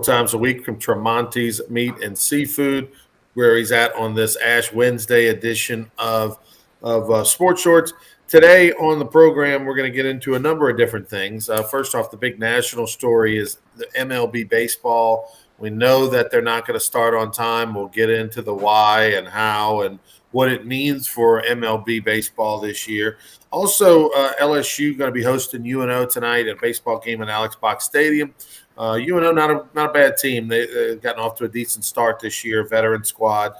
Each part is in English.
times a week from Tremonti's Meat and Seafood, where he's at on this Ash Wednesday edition of Sports Shorts. Today on the program, we're going to get into a number of different things. First off, the big national story is the MLB baseball. We know that they're not going to start on time. We'll get into the why and how and what it means for MLB baseball this year. Also, LSU going to be hosting UNO tonight at a baseball game at Alex Box Stadium. UNO not a bad team. They've gotten off to a decent start this year. Veteran squad.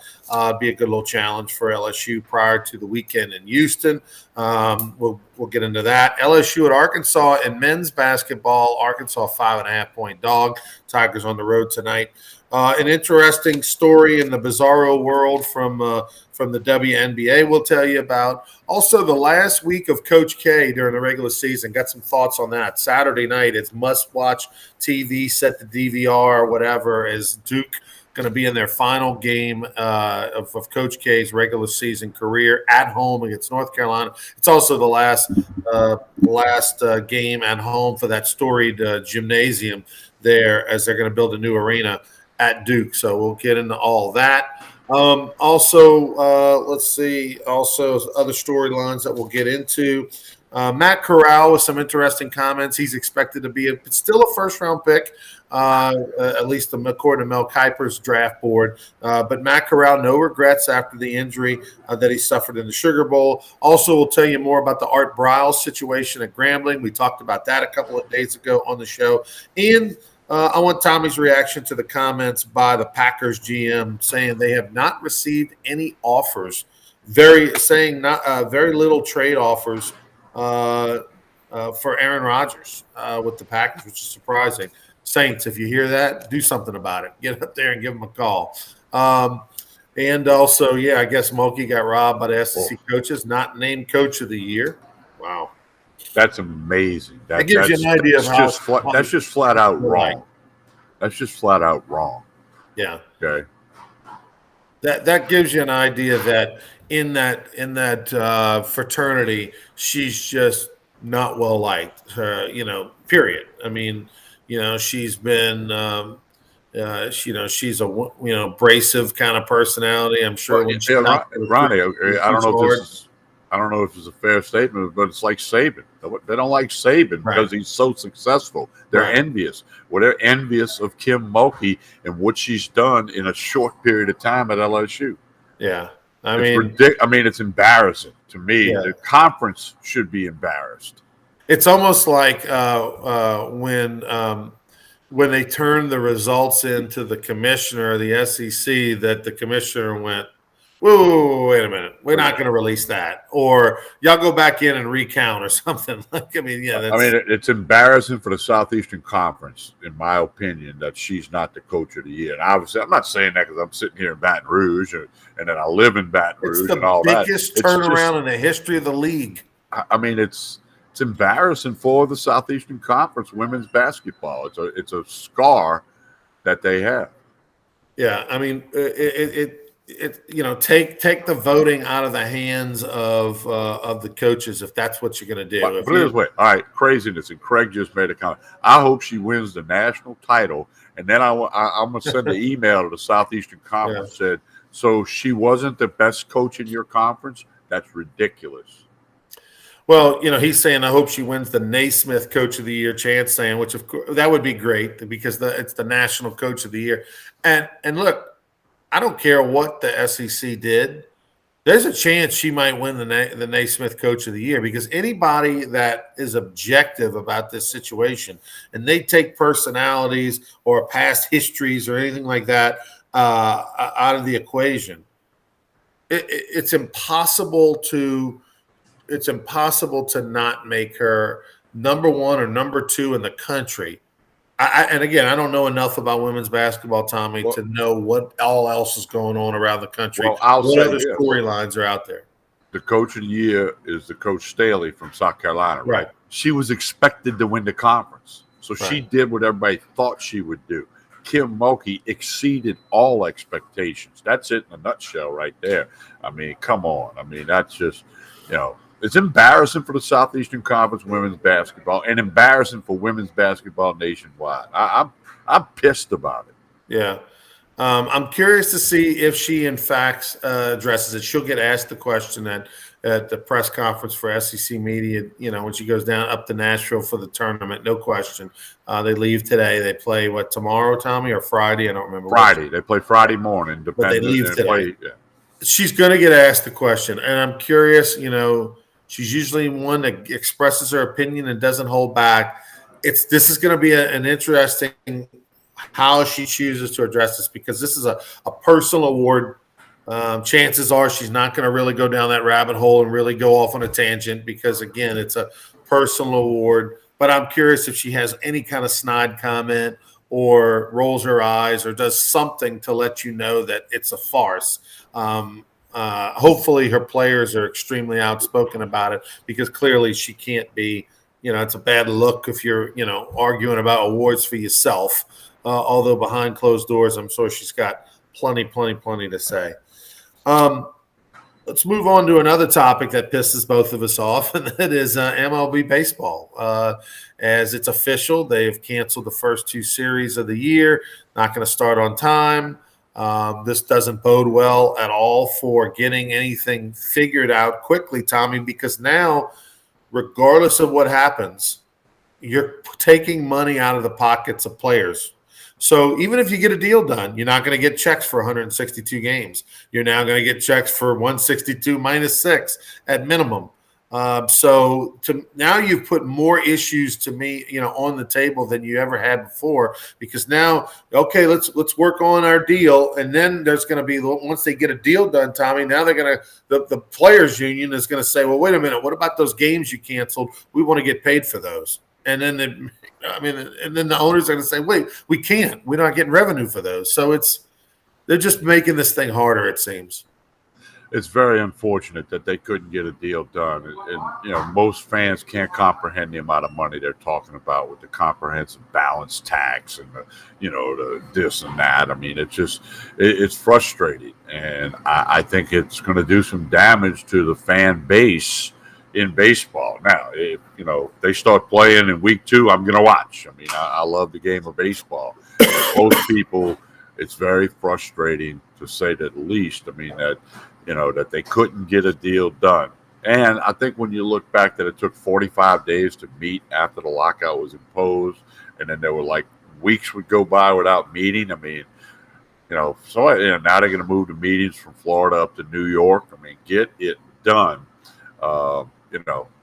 Be a good little challenge for LSU prior to the weekend in Houston. We'll get into that. LSU at Arkansas in men's basketball. Arkansas 5.5-point dog. Tigers on the road tonight. An interesting story in the bizarro world from the WNBA we'll tell you about. Also, the last week of Coach K during the regular season. Got some thoughts on that. Saturday night, it's must-watch TV, set the DVR or whatever, as Duke going to be in their final game of Coach K's regular season career at home against North Carolina. It's also the last game at home for that storied gymnasium there, as they're going to build a new arena at Duke. So we'll get into all that. Let's see. Also, other storylines that we'll get into. Matt Corral with some interesting comments. He's expected to be still a first-round pick, at least according to Mel Kiper's draft board. But Matt Corral, no regrets after the injury that he suffered in the Sugar Bowl. Also, we'll tell you more about the Art Briles situation at Grambling. We talked about that a couple of days ago on the show. And I want Tommy's reaction to the comments by the Packers GM saying they have not received any offers, very little trade offers for Aaron Rodgers with the Packers, which is surprising. Saints, if you hear that, do something about it. Get up there and give them a call. And also, I guess Mulkey got robbed by the SEC coaches, not named Coach of the Year. Wow. That's amazing. That gives you an idea of how that's just flat out wrong. That's just flat out wrong. Yeah. Okay. That gives you an idea that in that fraternity, she's just not well liked. Period. I mean, she's been. She's a abrasive kind of personality. I'm sure. Ronnie, I don't know if it's a fair statement, but it's like Saban. They don't like Saban because he's so successful. They're envious. Well, they're envious of Kim Mulkey and what she's done in a short period of time at LSU. Yeah. It's embarrassing to me. Yeah. The conference should be embarrassed. It's almost like when they turned the results into the commissioner of the SEC, that the commissioner went, whoa, wait a minute. We're not going to release that. Or y'all go back in and recount or something. It's embarrassing for the Southeastern Conference, in my opinion, that she's not the coach of the year. And obviously, I'm not saying that because I'm sitting here in Baton Rouge and then I live in Baton Rouge and all that. It's the biggest turnaround in the history of the league. It's embarrassing for the Southeastern Conference women's basketball. It's a scar that they have. Yeah, take the voting out of the hands of the coaches if that's what you're going to do. Put it this way. All right, craziness. And Craig just made a comment. I hope she wins the national title, and then I'm going to send an email to the Southeastern Conference said, so she wasn't the best coach in your conference? That's ridiculous. Well, he's saying, I hope she wins the Naismith Coach of the Year. Chance saying, which of course that would be great because it's the National Coach of the Year. And look, I don't care what the SEC did. There's a chance she might win the Naismith Coach of the Year because anybody that is objective about this situation and they take personalities or past histories or anything like that out of the equation, it's impossible to not make her number one or number two in the country. And again, I don't know enough about women's basketball, Tommy, to know what all else is going on around the country. What other storylines are out there? The coach of the year is the Coach Staley from South Carolina, right? She was expected to win the conference. So she did what everybody thought she would do. Kim Mulkey exceeded all expectations. That's it in a nutshell right there. Come on. That's just, It's embarrassing for the Southeastern Conference women's basketball, and embarrassing for women's basketball nationwide. I'm pissed about it. Yeah. I'm curious to see if she, in fact, addresses it. She'll get asked the question at the press conference for SEC media, when she goes down up to Nashville for the tournament. No question. They leave today. They play, tomorrow, Tommy, or Friday? I don't remember. Friday. They play Friday morning. But they leave today. She's going to get asked the question. And I'm curious, she's usually one that expresses her opinion and doesn't hold back. This is going to be an interesting how she chooses to address this, because this is a personal award. Chances are she's not going to really go down that rabbit hole and really go off on a tangent, because, again, it's a personal award. But I'm curious if she has any kind of snide comment or rolls her eyes or does something to let you know that it's a farce. Hopefully her players are extremely outspoken about it, because clearly she can't be, it's a bad look if you're, arguing about awards for yourself. Although behind closed doors, I'm sure she's got plenty to say. Let's move on to another topic that pisses both of us off, and that is MLB baseball. As it's official, they've canceled the first two series of the year, not going to start on time. This doesn't bode well at all for getting anything figured out quickly, Tommy, because now, regardless of what happens, you're taking money out of the pockets of players. So even if you get a deal done, you're not going to get checks for 162 games. You're now going to get checks for 162 minus 6 at minimum. So now you've put more issues to me, on the table than you ever had before, because now, okay, let's work on our deal. And then there's going to be, once they get a deal done, Tommy, now they're going to, the players union is going to say, well, wait a minute, what about those games you canceled? We want to get paid for those. And then the owners are going to say, wait, we can't. We're not getting revenue for those. So they're just making this thing harder, it seems. It's very unfortunate that they couldn't get a deal done. And most fans can't comprehend the amount of money they're talking about with the comprehensive balance tax and the this and that. I mean, it's frustrating. And I think it's going to do some damage to the fan base in baseball. Now, if they start playing in week 2, I'm going to watch. I mean, I love the game of baseball. Most people, it's very frustrating, to say the least. I mean, that they couldn't get a deal done. And I think when you look back that it took 45 days to meet after the lockout was imposed, and then there were weeks would go by without meeting. I mean, so now they're going to move the meetings from Florida up to New York. I mean, get it done.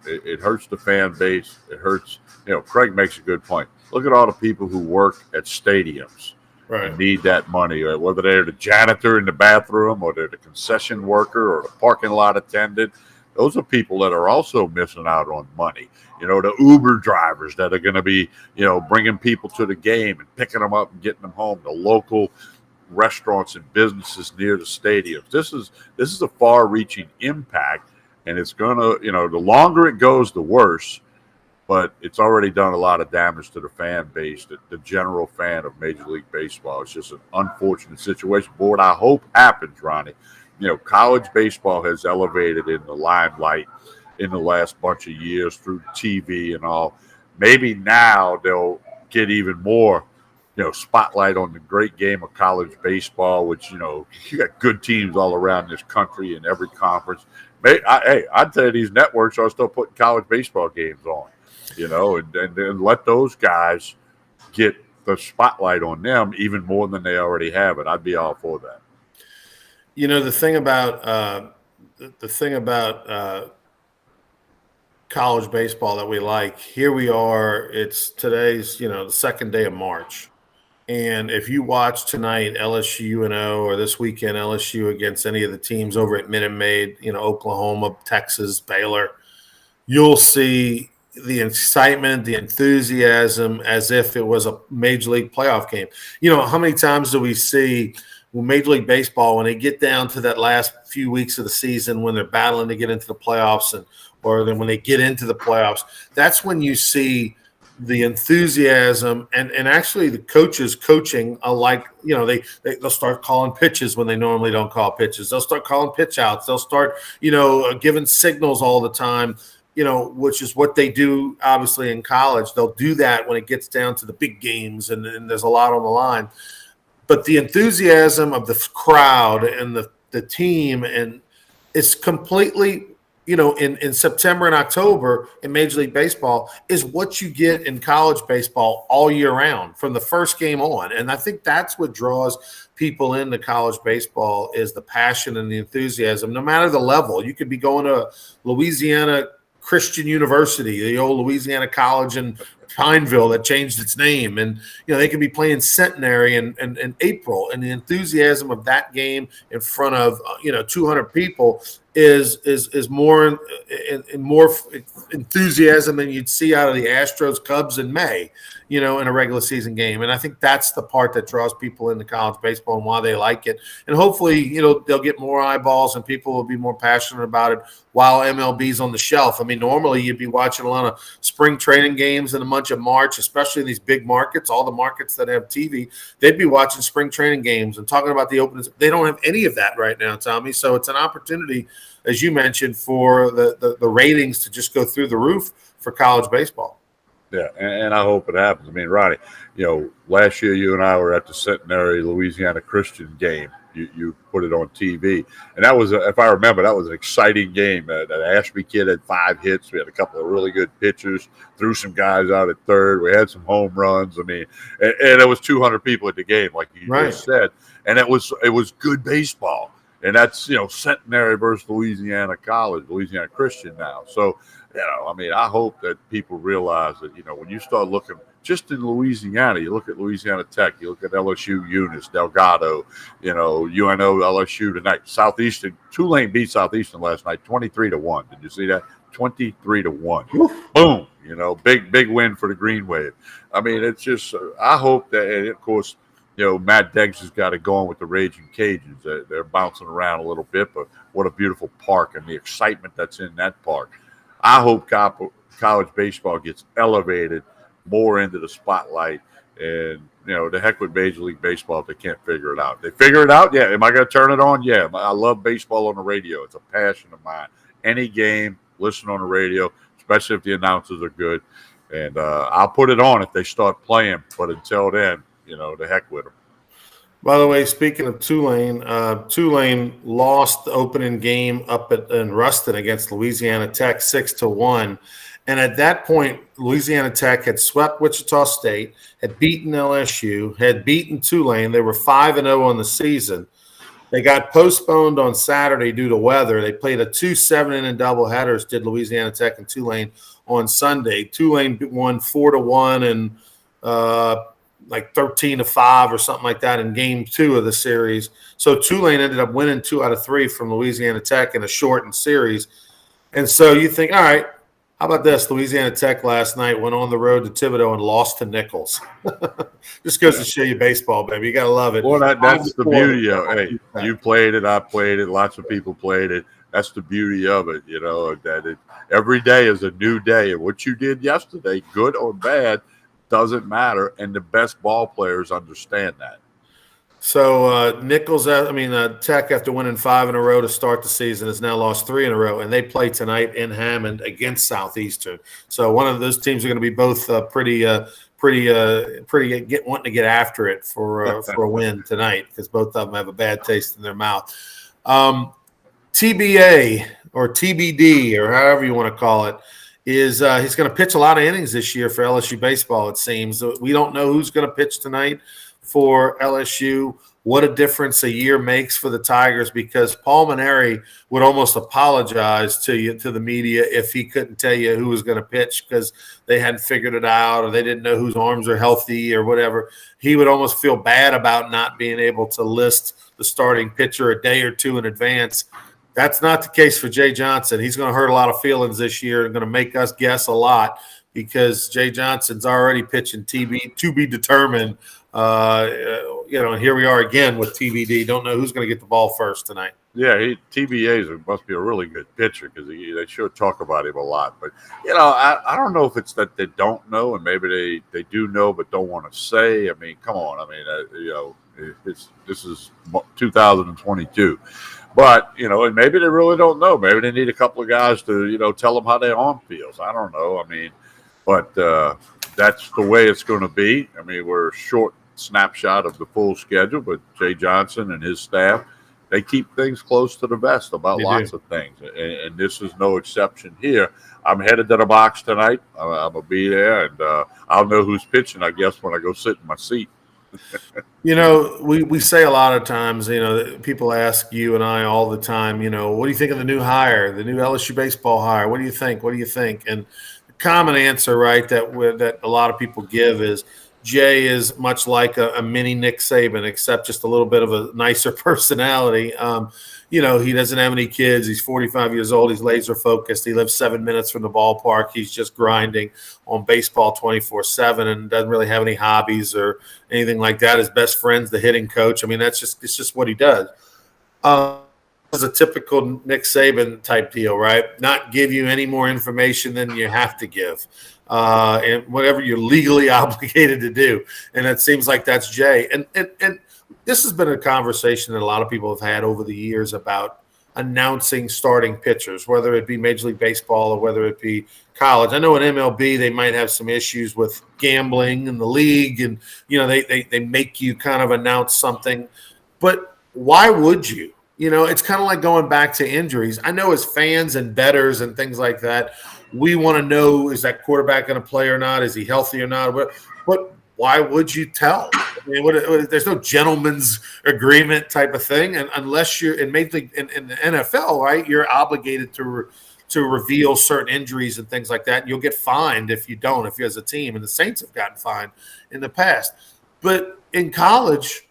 It hurts the fan base. It hurts. Craig makes a good point. Look at all the people who work at stadiums. Right. And need that money, whether they're the janitor in the bathroom or they're the concession worker or the parking lot attendant. Those are people that are also missing out on money. The Uber drivers that are going to be, bringing people to the game and picking them up and getting them home. The local restaurants and businesses near the stadiums. This is a far-reaching impact. And it's going to, the longer it goes, the worse. But it's already done a lot of damage to the fan base, the general fan of Major League Baseball. It's just an unfortunate situation. But what I hope happens, Ronnie, college baseball has elevated in the limelight in the last bunch of years through TV and all. Maybe now they'll get even more, spotlight on the great game of college baseball, which, you got good teams all around this country in every conference. I'd tell you these networks are still putting college baseball games on, and let those guys get the spotlight on them even more than they already have it. I'd be all for that. The thing about college baseball that we like, here we are. It's today's the second day of March. And if you watch tonight LSU UNO or this weekend LSU against any of the teams over at Minute Maid, Oklahoma, Texas, Baylor, you'll see the excitement, the enthusiasm as if it was a Major League playoff game. How many times do we see Major League Baseball when they get down to that last few weeks of the season when they're battling to get into the playoffs or then when they get into the playoffs, that's when you see the enthusiasm and actually the coaches coaching alike, they'll start calling pitches when they normally don't call pitches. They'll start calling pitch outs. They'll start, giving signals all the time, which is what they do obviously in college. They'll do that when it gets down to the big games and there's a lot on the line. But the enthusiasm of the crowd and the team, and it's completely, in September and October in Major League Baseball is what you get in college baseball all year round from the first game on. And I think that's what draws people into college baseball is the passion and the enthusiasm, no matter the level. You could be going to Louisiana Christian University, the old Louisiana College in Pineville that changed its name, and they could be playing Centenary in April, and the enthusiasm of that game in front of 200 people is more enthusiasm than you'd see out of the Astros Cubs in May, in a regular season game. And I think that's the part that draws people into college baseball and why they like it. And hopefully, they'll get more eyeballs and people will be more passionate about it while MLB's on the shelf. I mean, normally you'd be watching a lot of spring training games in the month of March, especially in these big markets, all the markets that have TV, they'd be watching spring training games and talking about the openings. They don't have any of that right now, Tommy. So it's an opportunity, as you mentioned, for the ratings to just go through the roof for college baseball. Yeah, and I hope it happens. I mean, Ronnie, last year you and I were at the Centenary Louisiana Christian game. You put it on TV, and that was, if I remember, that was an exciting game. That Ashby kid had 5 hits. We had a couple of really good pitchers. Threw some guys out at third. We had some home runs. I mean, and there was 200 people at the game, like you just said, and it was good baseball. And that's Centenary versus Louisiana Christian now. So I hope that people realize that when you start looking just in Louisiana, you look at Louisiana Tech, you look at LSU, Eunice, Delgado, UNO, LSU tonight. Southeastern, Tulane beat Southeastern last night, 23-1. Did you see that? 23-1. Boom. Big win for the Green Wave. I mean, it's just I hope that, and of course, Matt Deggs has got it going with the Raging Cajuns. They're bouncing around a little bit, but what a beautiful park and the excitement that's in that park. I hope college baseball gets elevated more into the spotlight, and the heck with Major League Baseball if they can't figure it out. They figure it out, yeah. Am I going to turn it on? Yeah. I love baseball on the radio. It's a passion of mine. Any game, listen on the radio, especially if the announcers are good, and I'll put it on if they start playing. But until then, the heck with them. By the way, speaking of Tulane, Tulane lost the opening game up in Ruston against Louisiana Tech 6-1. And at that point, Louisiana Tech had swept Wichita State, had beaten LSU, had beaten Tulane. They were 5-0 on the season. They got postponed on Saturday due to weather. They played a 2 7-inning doubleheaders, did Louisiana Tech and Tulane on Sunday. Tulane won 4-1 and like 13-5 or something like that in game 2 of the series. So Tulane ended up winning 2 out of 3 from Louisiana Tech in a shortened series. And so you think, all right, how about this? Louisiana Tech last night went on the road to Thibodeau and lost to Nichols. Just goes to show you baseball, baby. You got to love it. Well, that's the beauty of it. Hey, you played it. I played it. Lots of people played it. That's the beauty of it, that every day is a new day. And what you did yesterday, good or bad, doesn't matter, and the best ball players understand that. So Nichols, Tech, after winning 5 in a row to start the season, has now lost 3 in a row, and they play tonight in Hammond against Southeastern. So one of those teams are going to be both pretty wanting to get after it for a win tonight, because both of them have a bad taste in their mouth. TBA or TBD or however you want to call it is he's going to pitch a lot of innings this year for LSU baseball, it seems. We don't know who's going to pitch tonight for LSU. What a difference a year makes for the Tigers, because Paul Maneri would almost apologize to the media if he couldn't tell you who was going to pitch because they hadn't figured it out or they didn't know whose arms are healthy or whatever. He would almost feel bad about not being able to list the starting pitcher a day or two in advance. That's not the case for Jay Johnson. He's going to hurt a lot of feelings this year and going to make us guess a lot, because Jay Johnson's already pitching to be determined, here we are again with TBD. Don't know who's going to get the ball first tonight. Yeah, TBA must be a really good pitcher because they sure talk about him a lot. But, I don't know if it's that they don't know and maybe they do know but don't want to say. I mean, come on. I mean, this is 2022. But, and maybe they really don't know. Maybe they need a couple of guys to, tell them how their arm feels. I don't know. I mean, but that's the way it's going to be. I mean, we're a short snapshot of the full schedule, but Jay Johnson and his staff, they keep things close to the vest about lots of things, and this is no exception here. I'm headed to the box tonight. I'm going to be there, and I'll know who's pitching, I guess, when I go sit in my seat. We say a lot of times, people ask you and I all the time, what do you think of the new hire, the new LSU baseball hire? What do you think? What do you think? And the common answer, right, that a lot of people give is Jay is much like a mini Nick Saban, except just a little bit of a nicer personality. He doesn't have any kids. He's 45 years old. He's laser focused. He lives 7 minutes from the ballpark. He's just grinding on baseball 24/7 and doesn't really have any hobbies or anything like that. His best friend's the hitting coach. I mean, it's just what he does. It's a typical Nick Saban type deal, right? Not give you any more information than you have to give. And whatever you're legally obligated to do. And it seems like that's Jay. And this has been a conversation that a lot of people have had over the years about announcing starting pitchers, whether it be Major League Baseball or whether it be college. I know in MLB they might have some issues with gambling in the league, and they make you kind of announce something. But why would you? It's kind of like going back to injuries. I know as fans and bettors and things like that, we want to know, is that quarterback going to play or not? Is he healthy or not? But why would you tell? I mean, there's no gentleman's agreement type of thing. And unless you're in the NFL, right, you're obligated to reveal certain injuries and things like that. You'll get fined if you don't, if you're as a team. And the Saints have gotten fined in the past. But in college,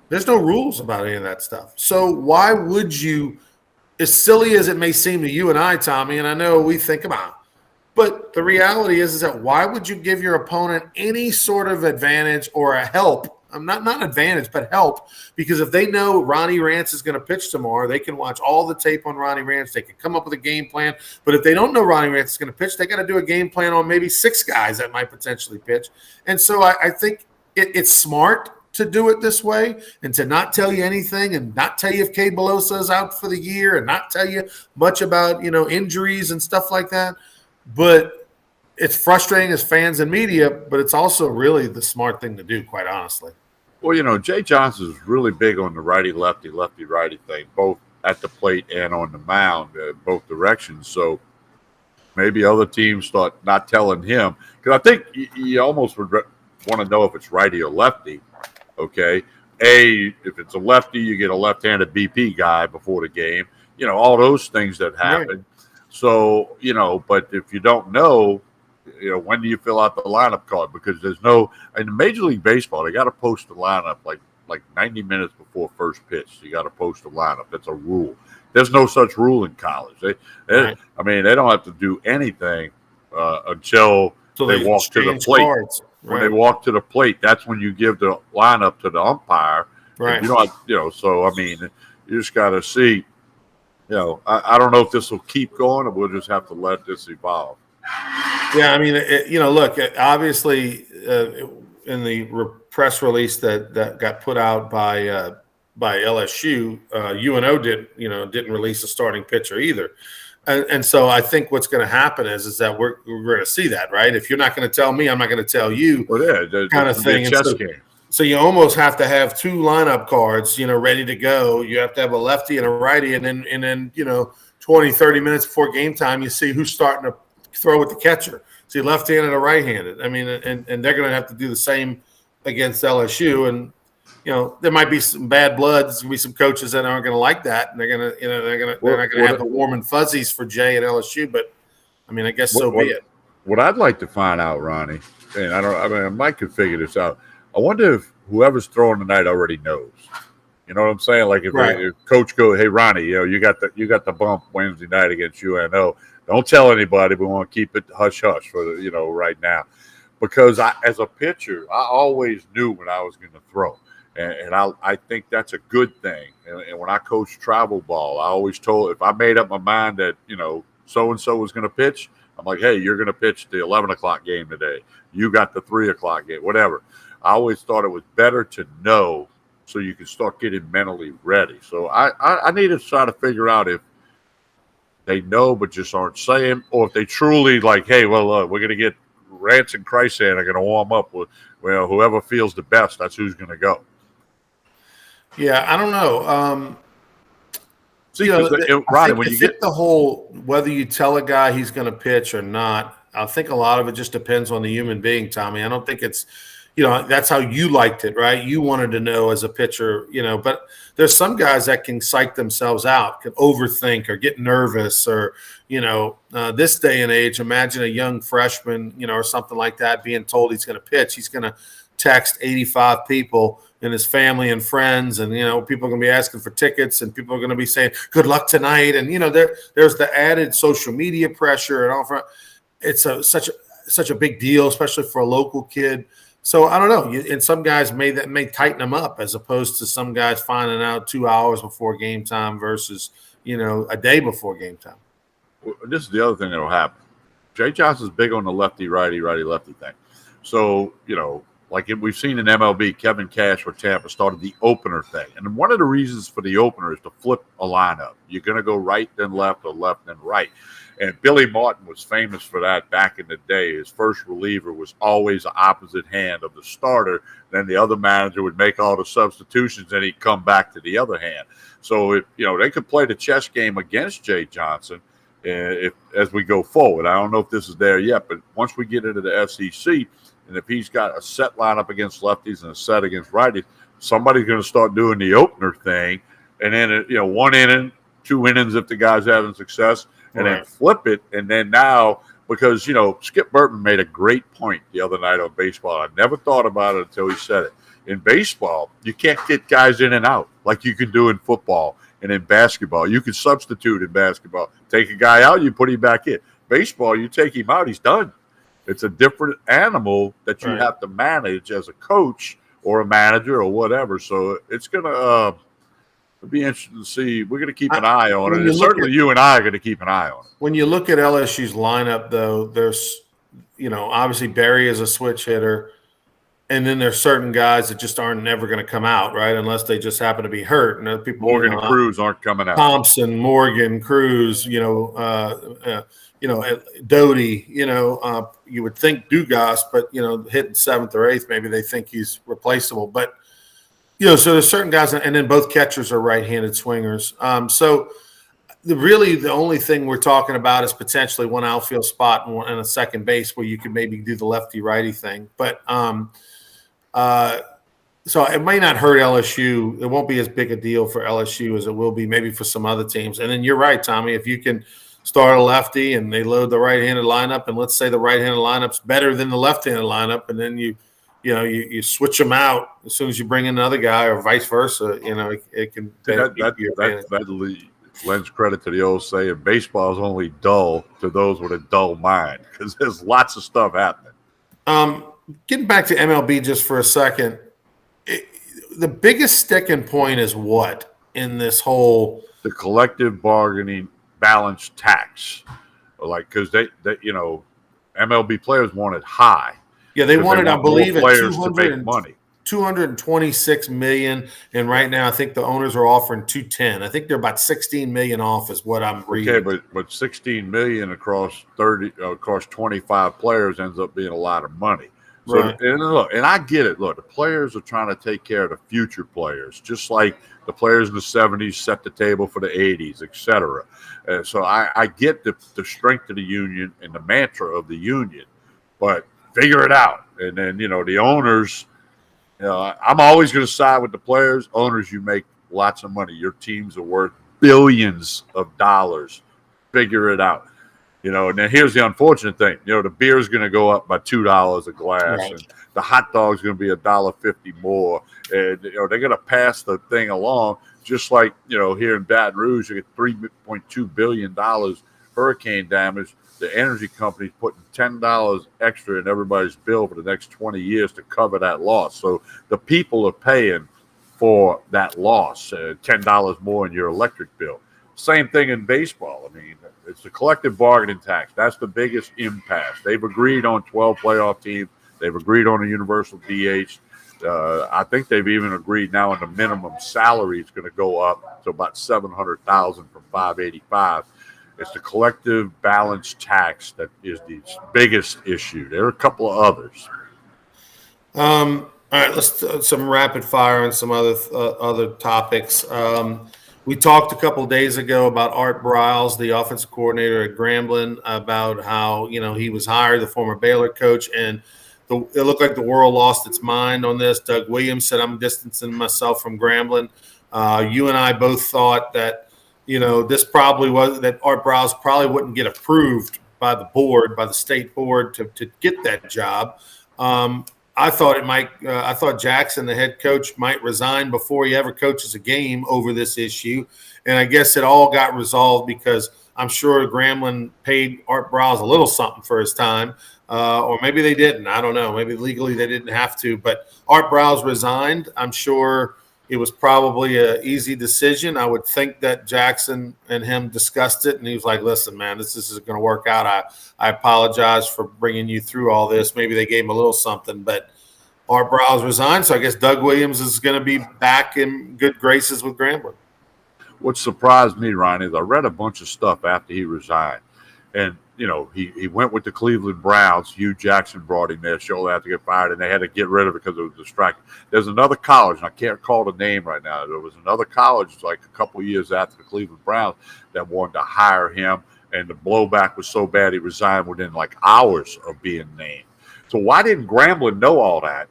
there's no rules about any of that stuff. So why would you, as silly as it may seem to you and I, Tommy, and I know we think about it, but the reality is that why would you give your opponent any sort of advantage or a help? Not advantage, but help. Because if they know Ronnie Rance is going to pitch tomorrow, they can watch all the tape on Ronnie Rance. They can come up with a game plan. But if they don't know Ronnie Rance is going to pitch, they got to do a game plan on maybe 6 guys that might potentially pitch. And so I think it's smart to do it this way and to not tell you anything and not tell you if Cade Belosa is out for the year and not tell you much about, injuries and stuff like that. But it's frustrating as fans and media, but it's also really the smart thing to do, quite honestly. Well, Jay Johnson is really big on the righty-lefty, lefty-righty thing, both at the plate and on the mound, both directions. So maybe other teams start not telling him. Because I think you almost would want to know if it's righty or lefty, okay? If it's a lefty, you get a left-handed BP guy before the game. All those things that happen. Right. So, but if you don't know, when do you fill out the lineup card? Because there's no – in Major League Baseball, they got to post the lineup like 90 minutes before first pitch. You got to post the lineup. That's a rule. There's no such rule in college. Right. I mean, they don't have to do anything until they walk to the plate. Right. When they walk to the plate, that's when you give the lineup to the umpire. Right. You don't, so, I mean, you just got to see – I don't know if this will keep going or we'll just have to let this evolve. Yeah, I mean, look, obviously in the press release that got put out by LSU, UNO didn't release a starting pitcher either. And so I think what's going to happen is that we're going to see that, right? If you're not going to tell me, I'm not going to tell you, kind of thing. So you almost have to have 2 lineup cards, ready to go. You have to have a lefty and a righty, and then 20, 30 minutes before game time, you see who's starting to throw with the catcher. See left-handed or right-handed. I mean, and they're going to have to do the same against LSU. And there might be some bad blood. There's going to be some coaches that aren't going to like that, and they're not going to have the warm and fuzzies for Jay at LSU. But I mean, I guess so be it. What I'd like to find out, Ronnie, and Mike could figure this out. I wonder if whoever's throwing tonight already knows. You know what I'm saying? Like if coach goes, "Hey Ronnie, you got the bump Wednesday night against UNO. Don't tell anybody. We want to keep it hush hush for right now." Because as a pitcher, I always knew when I was going to throw. And I think that's a good thing. And when I coached travel ball, I always told, if I made up my mind that, so-and-so was going to pitch, I'm like, hey, you're going to pitch the 11 o'clock game today. You got the 3 o'clock game, whatever. I always thought it was better to know so you can start getting mentally ready. So I need to try to figure out if they know but just aren't saying, or if they truly like, hey, well, we're going to get Rance and Chrysan are going to warm up with, well, whoever feels the best, that's who's going to go. Yeah, I don't know. Ronnie, when you get the whole, whether you tell a guy he's going to pitch or not, I think a lot of it just depends on the human being, Tommy. I don't think it's, that's how you liked it, right? You wanted to know as a pitcher, but there's some guys that can psych themselves out, can overthink or get nervous or, this day and age, imagine a young freshman, or something like that being told he's going to pitch. He's going to text 85 people and his family and friends, and people are going to be asking for tickets, and people are going to be saying good luck tonight, and there's the added social media pressure and all. It's such a big deal, especially for a local kid. So I don't know, and some guys may tighten them up, as opposed to some guys finding out 2 hours before game time versus a day before game time. Well, this is the other thing that'll happen. Jay Johnson's big on the lefty righty lefty thing. So like we've seen in MLB, Kevin Cash for Tampa started the opener thing. And one of the reasons for the opener is to flip a lineup. You're going to go right then left or left then right. And Billy Martin was famous for that back in the day. His first reliever was always the opposite hand of the starter. Then the other manager would make all the substitutions and he'd come back to the other hand. So, if they could play the chess game against Jay Johnson as we go forward. I don't know if this is there yet, but once we get into the SEC, and if he's got a set lineup against lefties and a set against righties, somebody's going to start doing the opener thing. And then, 1 inning, 2 innings if the guy's having success, and then flip it. And then now, because, Skip Burton made a great point the other night on baseball. I never thought about it until he said it. In baseball, you can't get guys in and out like you can do in football and in basketball. You can substitute in basketball. Take a guy out, you put him back in. Baseball, you take him out, he's done. It's a different animal that you have to manage as a coach or a manager or whatever. So it's going to be interesting to see. We're going to keep an eye on it. And certainly you and I are going to keep an eye on it. When you look at LSU's lineup, though, there's, obviously Barry is a switch hitter. And then there's certain guys that just aren't never going to come out, right? Unless they just happen to be hurt. And people, Morgan and Cruz aren't coming out. Thompson, Morgan, Cruz, Doty, you would think Dugas, but, hitting 7th or 8th, maybe they think he's replaceable. But, so there's certain guys, and then both catchers are right-handed swingers. So the only thing we're talking about is potentially one outfield spot and a second base where you could maybe do the lefty-righty thing. But so it may not hurt LSU. It won't be as big a deal for LSU as it will be maybe for some other teams. And then you're right, Tommy, if you can start a lefty and they load the right-handed lineup, and let's say the right-handed lineup's better than the left-handed lineup, and then you switch them out as soon as you bring in another guy, or vice versa, it can that lends credit to the old saying, baseball is only dull to those with a dull mind, because there's lots of stuff happening. Getting back to MLB just for a second, the biggest sticking point is what in this whole – the collective bargaining balance tax. Like, because they MLB players wanted high. Yeah, they wanted, I believe, players to make money. $226 million, and right now I think the owners are offering $210. I think they're about $16 million off, is what I'm reading. Okay, but $16 million across 25 players ends up being a lot of money. So, right. And I get it. Look, the players are trying to take care of the future players, just like the players in the 70s set the table for the 80s, et cetera. So I get the strength of the union and the mantra of the union, but figure it out. And then, the owners, I'm always going to side with the players. Owners, you make lots of money. Your teams are worth billions of dollars. Figure it out. And then here's the unfortunate thing. The beer is going to go up by $2 a glass, right, and the hot dog is going to be $1.50 more. And they're going to pass the thing along, just like here in Baton Rouge, you get $3.2 billion hurricane damage. The energy company's putting $10 extra in everybody's bill for the next 20 years to cover that loss. So the people are paying for that loss, $10 more in your electric bill. Same thing in baseball. I mean, it's the collective bargaining tax. That's the biggest impasse. They've agreed on 12 playoff teams. They've agreed on a universal DH. I think they've even agreed now on the minimum salary is going to go up to about $700,000 from $585. It's the collective balance tax that is the biggest issue. There are a couple of others. All right, let's some rapid fire and some other topics. We talked a couple of days ago about Art Briles, the offensive coordinator at Grambling, about how he was hired, the former Baylor coach, and it looked like the world lost its mind on this. Doug Williams said, "I'm distancing myself from Grambling." You and I both thought that this probably was that Art Briles probably wouldn't get approved by the board, by the state board, to get that job. I thought it might. I thought Jackson, the head coach, might resign before he ever coaches a game over this issue, and I guess it all got resolved because I'm sure Grambling paid Art Briles a little something for his time, or maybe they didn't. I don't know. Maybe legally they didn't have to, but Art Briles resigned. I'm sure it was probably an easy decision. I would think that Jackson and him discussed it, and he was like, "Listen, man, this isn't going to work out. I apologize for bringing you through all this." Maybe they gave him a little something, but Art Briles resigned, so I guess Doug Williams is going to be back in good graces with Grambling. What surprised me, Ryan, is I read a bunch of stuff after he resigned. And, he went with the Cleveland Browns. Hugh Jackson brought him there shortly after he got fired, and they had to get rid of it because it was distracting. There's another college, and I can't recall the name right now. There was another college like a couple of years after the Cleveland Browns that wanted to hire him, and the blowback was so bad he resigned within like hours of being named. So why didn't Grambling know all that?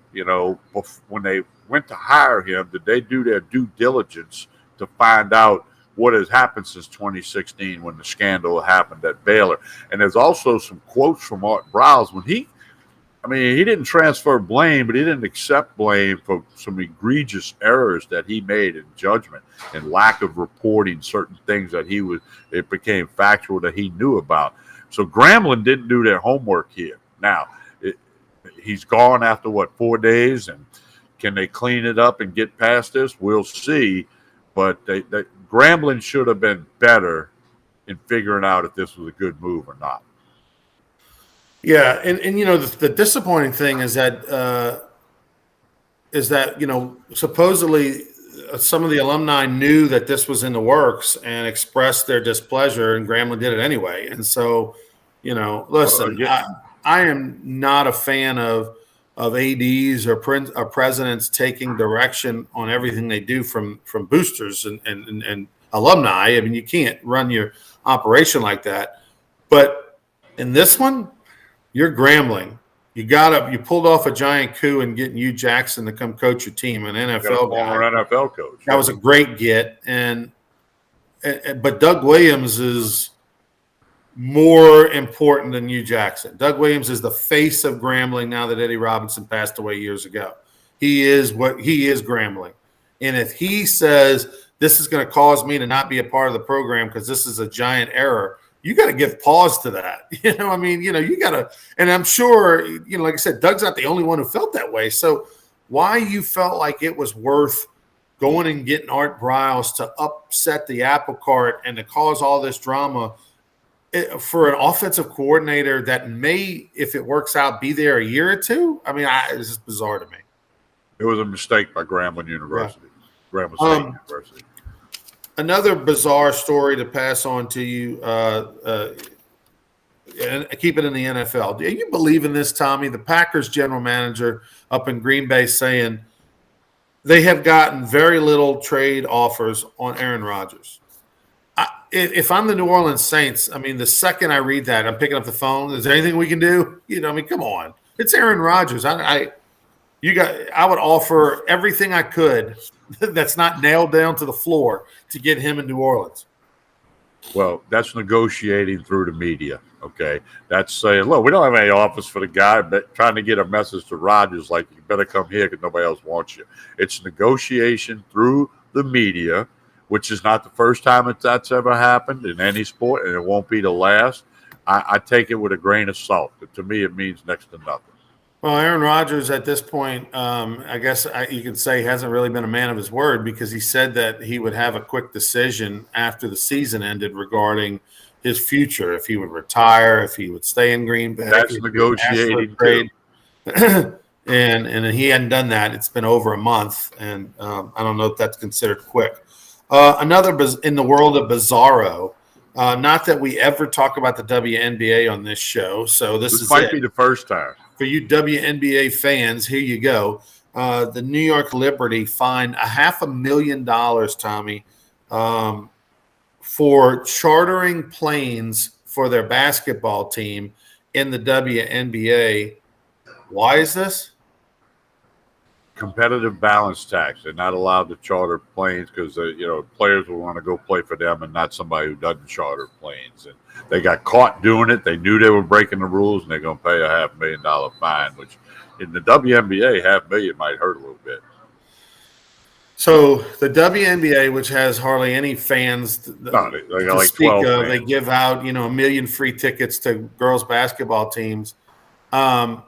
When they went to hire him, did they do their due diligence to find out what has happened since 2016 when the scandal happened at Baylor? And there's also some quotes from Art Briles when he didn't transfer blame, but he didn't accept blame for some egregious errors that he made in judgment and lack of reporting certain things that it became factual that he knew about. So Grambling didn't do their homework here. Now, he's gone after 4 days, and can they clean it up and get past this? We'll see. But Grambling should have been better in figuring out if this was a good move or not. Yeah, and the disappointing thing is that supposedly some of the alumni knew that this was in the works and expressed their displeasure, and Grambling did it anyway. And so, listen, I am not a fan of ADs or presidents taking direction on everything they do from boosters and alumni. I mean, you can't run your operation like that. But in this one, you're Grambling. You pulled off a giant coup in getting Hugh Jackson to come coach your team, an NFL guy. Former NFL coach. That was a great get. But Doug Williams is more important than Hugh Jackson. Doug Williams is the face of Grambling now that Eddie Robinson passed away years ago. He is Grambling. And if he says this is going to cause me to not be a part of the program because this is a giant error, you got to give pause to that. You got to, and I'm sure, like I said, Doug's not the only one who felt that way. So why you felt like it was worth going and getting Art Briles to upset the apple cart and to cause all this drama for an offensive coordinator that may, if it works out, be there a year or two? I mean, it's just bizarre to me. It was a mistake by Grambling University. Yeah. Grambling State University. Another bizarre story to pass on to you, and keep it in the NFL. Do you believe in this, Tommy? The Packers general manager up in Green Bay saying they have gotten very little trade offers on Aaron Rodgers. If I'm the New Orleans Saints, I mean, the second I read that, I'm picking up the phone. Is there anything we can do? Come on. It's Aaron Rodgers. I would offer everything I could that's not nailed down to the floor to get him in New Orleans. Well, that's negotiating through the media, okay? That's saying, look, we don't have any offers for the guy, but trying to get a message to Rodgers like, you better come here because nobody else wants you. It's negotiation through the media, which is not the first time that's ever happened in any sport, and it won't be the last. I take it with a grain of salt. To me, it means next to nothing. Well, Aaron Rodgers at this point, I guess you could say hasn't really been a man of his word, because he said that he would have a quick decision after the season ended regarding his future, if he would retire, if he would stay in Green Bay, if That's he would ask for a negotiating too. trade. and he hadn't done that. It's been over a month, and I don't know if that's considered quick. Another in the world of bizarro. Not that we ever talk about the WNBA on this show, so this might be the first time. For you WNBA fans, here you go. The New York Liberty fined $500,000, Tommy, for chartering planes for their basketball team in the WNBA. Why is this? Competitive balance tax. They're not allowed to charter planes because players will want to go play for them and not somebody who doesn't charter planes. And they got caught doing it. They knew they were breaking the rules, and they're going to pay a $500,000 fine, which in the WNBA, $500,000 might hurt a little bit. So the WNBA, which has hardly any fans to like speak 12 of, fans. they give out 1 million free tickets to girls basketball teams. You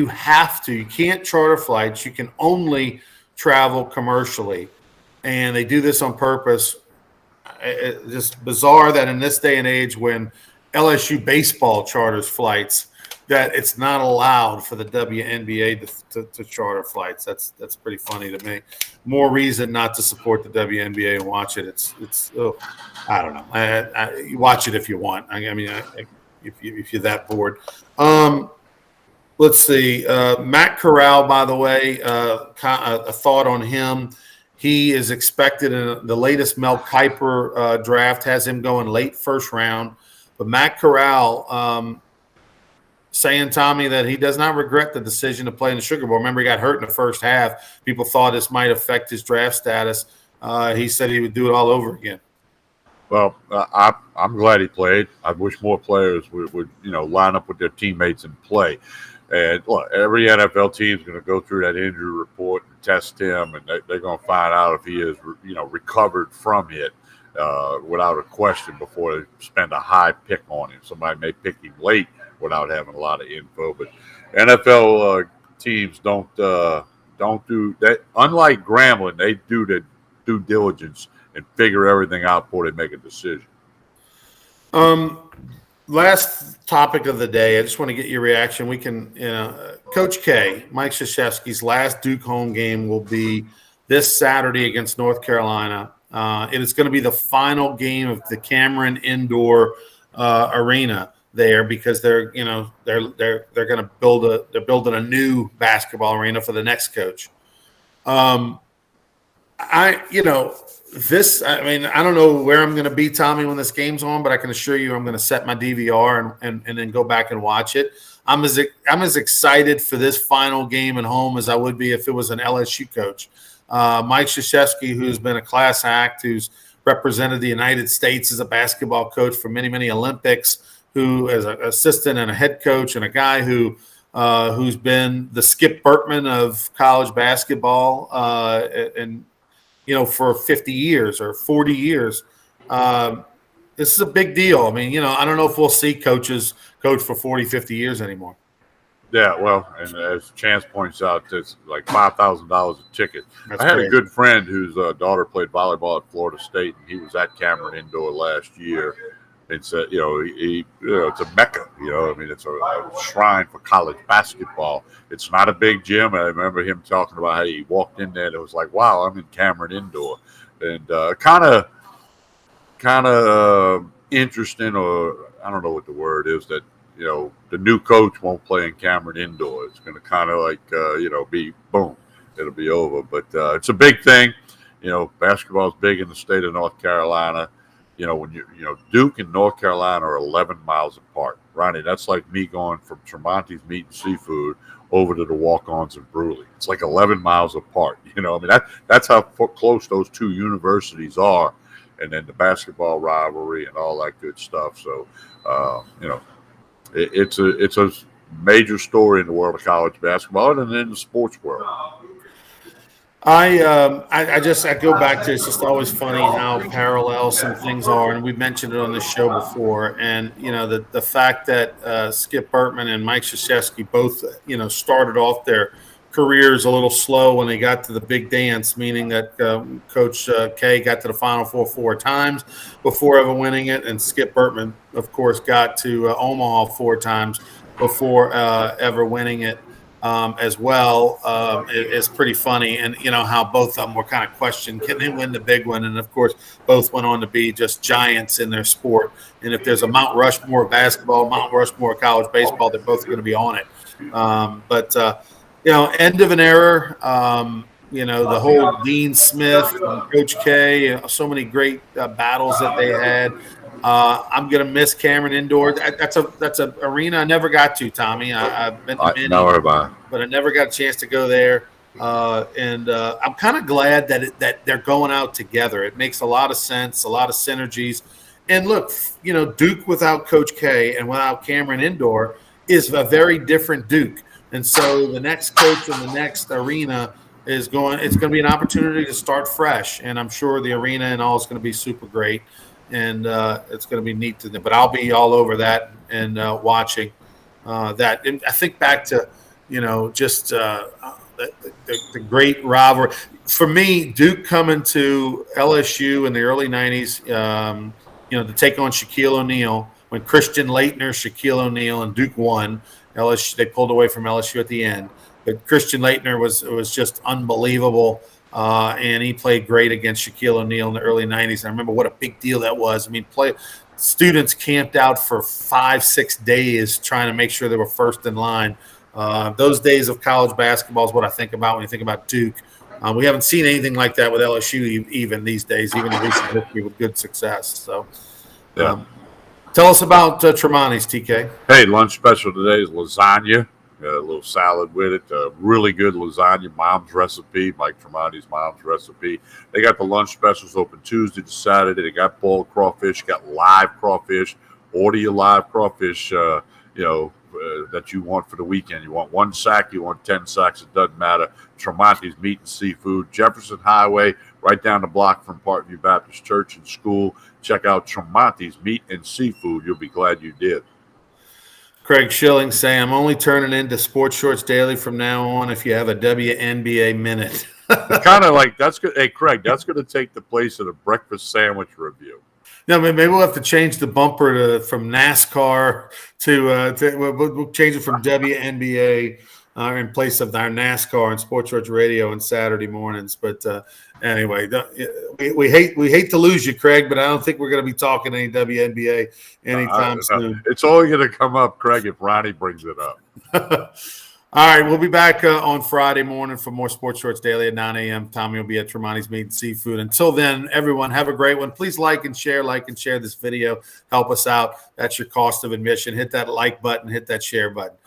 can't charter flights. You can only travel commercially, and they do this on purpose. It's just bizarre that in this day and age, when LSU Baseball charters flights, that it's not allowed for the WNBA to charter flights. That's pretty funny to me. More reason not to support the WNBA and watch it. It's I don't know. You watch it if you want. If you're that bored. Let's see. Matt Corral, by the way, a thought on him. He is expected in the latest Mel Kiper draft, has him going late first round. But Matt Corral saying, Tommy, that he does not regret the decision to play in the Sugar Bowl. Remember, he got hurt in the first half. People thought this might affect his draft status. He said he would do it all over again. Well, I'm glad he played. I wish more players would line up with their teammates and play. And look, every NFL team is going to go through that injury report and test him, and they're going to find out if he is, recovered from it without a question before they spend a high pick on him. Somebody may pick him late without having a lot of info, but NFL teams don't do that. Unlike Grambling, they do the due diligence and figure everything out before they make a decision. Last topic of the day, I just want to get your reaction. We can, Coach K, Mike Krzyzewski's last Duke home game will be this Saturday against North Carolina. It is going to be the final game of the Cameron Indoor Arena there, because they're going to building a new basketball arena for the next coach. I don't know where I'm going to be, Tommy, when this game's on, but I can assure you I'm going to set my DVR and then go back and watch it. I'm as excited for this final game at home as I would be if it was an LSU coach. Mike Krzyzewski, who's been a class act, who's represented the United States as a basketball coach for many, many Olympics, who is an assistant and a head coach, and a guy who's been the Skip Bertman of college basketball for 50 years or 40 years. This is a big deal. I don't know if we'll see coaches coach for 40, 50 years anymore. Yeah, well, and as Chance points out, it's like $5,000 a ticket. That's I had crazy. a good friend whose daughter played volleyball at Florida State, and he was at Cameron Indoor last year. It's a, it's a mecca. It's a shrine for college basketball. It's not a big gym. I remember him talking about how he walked in there and it was like, wow, I'm in Cameron Indoor, and kind of interesting, or I don't know what the word is, that the new coach won't play in Cameron Indoor. It's going to kind of like be boom, it'll be over. But it's a big thing. Basketball is big in the state of North Carolina. When Duke and North Carolina are 11 miles apart. Ronnie, that's like me going from Tremonti's Meat and Seafood over to the Walk-Ons in Bruley. It's like 11 miles apart. That's how close those two universities are, and then the basketball rivalry and all that good stuff. So, it's a major story in the world of college basketball and in the sports world. I go back to, it's just always funny how parallel some things are, and we've mentioned it on the show before. And the fact that Skip Bertman and Mike Krzyzewski both started off their careers a little slow when they got to the big dance, meaning that Coach K got to the Final Four times before ever winning it, and Skip Bertman, of course, got to Omaha 4 times before ever winning it as well. Is pretty funny. And how both of them were kind of questioned, can they win the big one? And of course, both went on to be just giants in their sport. And if there's a Mount Rushmore of basketball, Mount Rushmore of college baseball, they're both going to be on it. End of an era. The whole Dean Smith and Coach K, so many great battles that they had. I'm gonna miss Cameron Indoor. That's a arena I never got to, Tommy. I've been to many, but I never got a chance to go there. I'm kind of glad that they're going out together. It makes a lot of sense, a lot of synergies. And look, Duke without Coach K and without Cameron Indoor is a very different Duke. And so the next coach in the next arena it's going to be an opportunity to start fresh. And I'm sure the arena and all is going to be super great. And it's going to be neat to them. But I'll be all over that and watching that. And I think back to, just the great rivalry. For me, Duke coming to LSU in the early 90s, to take on Shaquille O'Neal when Christian Laettner, Shaquille O'Neal, and Duke won. LSU, they pulled away from LSU at the end. But Christian Laettner was just unbelievable. And he played great against Shaquille O'Neal in the early 90s. I remember what a big deal that was. I mean, students camped out for 5-6 days trying to make sure they were first in line. Those days of college basketball is what I think about when you think about Duke. We haven't seen anything like that with LSU even these days, even in recent history with good success. So, tell us about Tremonti's, TK. Hey, lunch special today is lasagna. A little salad with it. Really good lasagna, mom's recipe, Mike Tremonti's mom's recipe. They got the lunch specials open Tuesday to Saturday. They got boiled crawfish, got live crawfish. Order your live crawfish, that you want for the weekend. You want 1 sack, you want 10 sacks, it doesn't matter. Tremonti's Meat and Seafood, Jefferson Highway, right down the block from Parkview Baptist Church and School. Check out Tremonti's Meat and Seafood. You'll be glad you did. Craig Schilling saying, I'm only turning into Sports Shorts Daily from now on if you have a WNBA minute. Kind of like that's good. Hey, Craig, that's going to take the place of the breakfast sandwich review. No, maybe we'll have to change the bumper from NASCAR to we'll change it from WNBA in place of our NASCAR and Sports Shorts Radio on Saturday mornings. But anyway, we hate to lose you, Craig, but I don't think we're going to be talking any WNBA anytime soon. It's only going to come up, Craig, if Ronnie brings it up. All right, we'll be back on Friday morning for more Sports Shorts Daily at 9 a.m. Tommy will be at Tremonti's Meat and Seafood. Until then, everyone, have a great one. Please like and share this video. Help us out. That's your cost of admission. Hit that like button. Hit that share button.